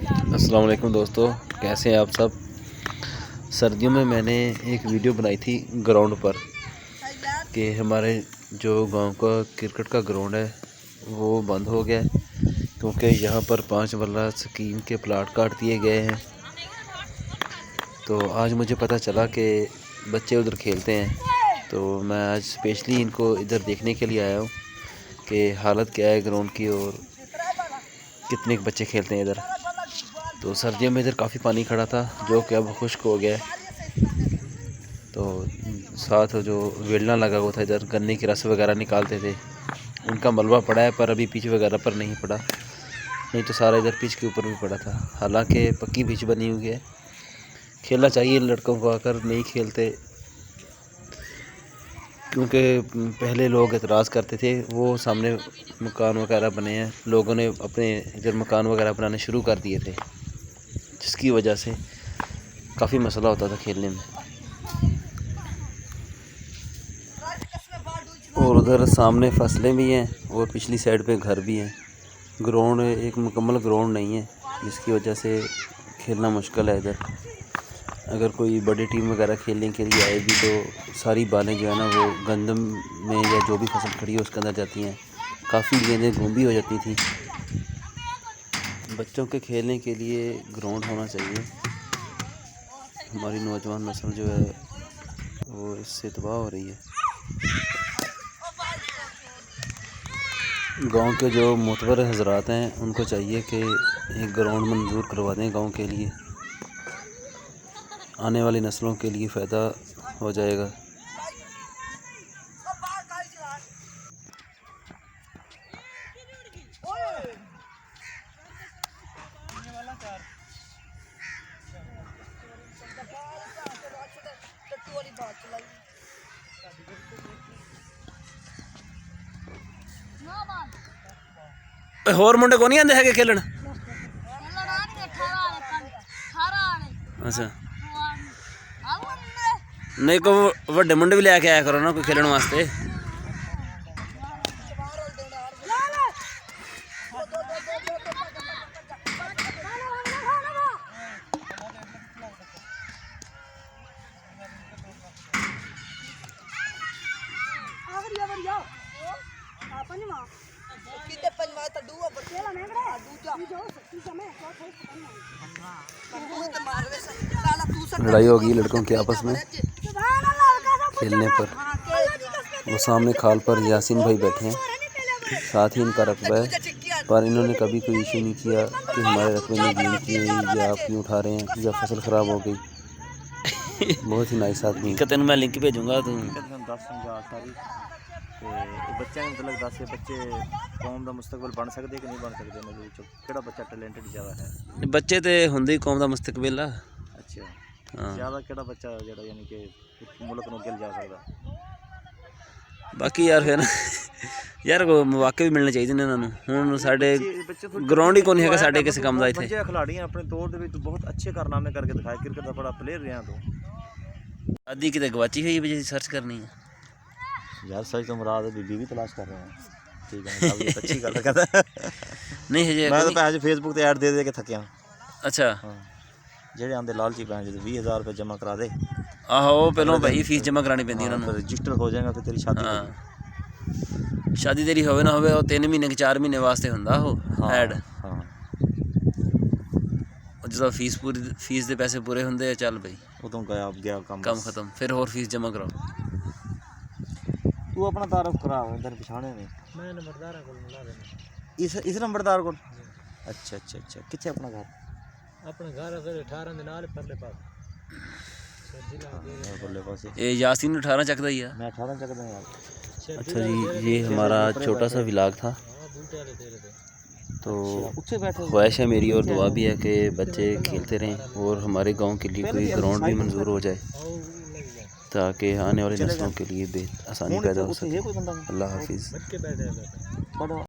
अस्सलाम वालेकुम दोस्तों, कैसे हैं आप सब। सर्दियों में मैंने एक वीडियो बनाई थी ग्राउंड पर कि हमारे जो गांव का क्रिकेट का ग्राउंड है वो बंद हो गया है क्योंकि यहाँ पर 5 मरला स्कीम के प्लाट काट दिए गए हैं। तो आज मुझे पता चला कि बच्चे उधर खेलते हैं, तो मैं आज स्पेशली इनको इधर देखने के लिए आया हूँ कि हालत क्या है ग्राउंड की और कितने बच्चे खेलते हैं इधर। तो सर्दियों में इधर काफ़ी पानी खड़ा था जो कि अब खुश्क हो गया है। तो साथ जो वेलना लगा हुआ था, इधर गन्ने की रस वगैरह निकालते थे, उनका मलबा पड़ा है पर अभी पिच वगैरह पर नहीं पड़ा, नहीं तो सारा इधर पिच के ऊपर भी पड़ा था। हालांकि पक्की पिच बनी हुई है, खेलना चाहिए लड़कों को, आकर नहीं खेलते क्योंकि पहले लोग एतराज़ करते थे। वो सामने मकान वगैरह बने हैं, लोगों ने अपने इधर मकान वगैरह बनाने शुरू कर दिए थे, जिसकी वजह से काफ़ी मसला होता था खेलने में। और उधर सामने फसलें भी हैं और पिछली साइड पे घर भी हैं। ग्राउंड एक मुकम्मल ग्राउंड नहीं है, जिसकी वजह से खेलना मुश्किल है इधर। अगर कोई बड़ी टीम वगैरह खेलने के लिए आएगी तो सारी बालें जो है ना वो गंदम में या जो भी फसल खड़ी है उसके अंदर जाती हैं। काफ़ी गेंदें गुम भी हो जाती थी। बच्चों के खेलने के लिए ग्राउंड होना चाहिए। हमारी नौजवान नस्ल जो है वो इससे तबाह हो रही है। गांव के जो मोतबर हजरात हैं उनको चाहिए कि एक ग्राउंड मंजूर करवा दें गांव के लिए, आने वाली नस्लों के लिए फ़ायदा हो जाएगा। होर मुंडे को नहीं आंदे है खेलन? अच्छा, नहीं को वड्डे मुंडे भी लेके आया करो ना कोई खेलने वास्ते। लड़ाई होगी लड़कों के आपस में खेलने पर। वो सामने खाल पर यासीन भाई बैठे हैं, साथ ही इनका रकबा है, पर इन्होंने कभी कोई इशू नहीं किया कि हमारे रकबे में गेंद की या आप क्यों उठा रहे हैं या फसल ख़राब हो गई। बहुत ही नाइस आदमी। तेन मैं लिंक भेजूंगा तू बच्चे मतलब 10 बच्चे कौम का मुस्तकबिल बन सकते कि नहीं बन सकते, मतलब केड़ा बच्चा टैलेंटेड ज़्यादा है? बच्चे तो होंदे कौम का मुस्तकबिल आ। अच्छा, ज़्यादा केड़ा बच्चा जेड़ा यानी कि मुल्क नूं अगे जा सकदा? बाकी यार फिर यार को मौके भी मिलने चाहिए इन्होंने। हुण साडे ग्राउंड ही कोई हैगा साडे किसी काम दा इत्थे। बच्चे खिलाड़ी अपने तौर दे विच बहुत अच्छे कारनामे करके दिखाए, क्रिकेट दा बड़ा प्लेयर रहा तू। आदि किते गवाची हुई है, सर्च करनी है यार। सच तो मुराद बीबी भी तलाश कर रहे हैं। ठीक है, अच्छी गल कहता नहीं है। मैं तो पैसे फेसबुक ते ऐड दे दे के थकिया। अच्छा, जेडे आंदे लालची पैसे 20,000 रुपये जमा करा दे। आहो पहलों भाई फीस जमा करानी पैंदी उन्होंने, रजिस्टर हो जाएगा फिर तेरी शादी। हाँ, शादी तेरी होवे ना होवे 3 महीने के 4 महीने वास्ते हुंदा हो ऐड। हाँ, जो फीस दे पैसे पूरे होंगे चल भाई उदों गया काम खत्म, फिर होर फीस जमा कराओ। तू अपना तारफ करा इधर पिछाने में। मैं नंबरदार को मिला देना इस नंबरदार को। अच्छा अच्छा अच्छा, किथे अपना घर? अपना घर अगर 18 दे नाल परले पास परले पास। ये यासीन 18 चकदा ही है, मैं 18 चकदा यार। अच्छा जी, ये हमारा छोटा सा व्लॉग था। तो ख्वाहिश है मेरी और दुआ भी है कि बच्चे खेलते रहें और हमारे गांव के लिए कोई ग्राउंड भी मंजूर हो जाए ताकि आने वाली नस्लों के लिए आसानी पैदा हो सके। अल्लाह हाफिज़।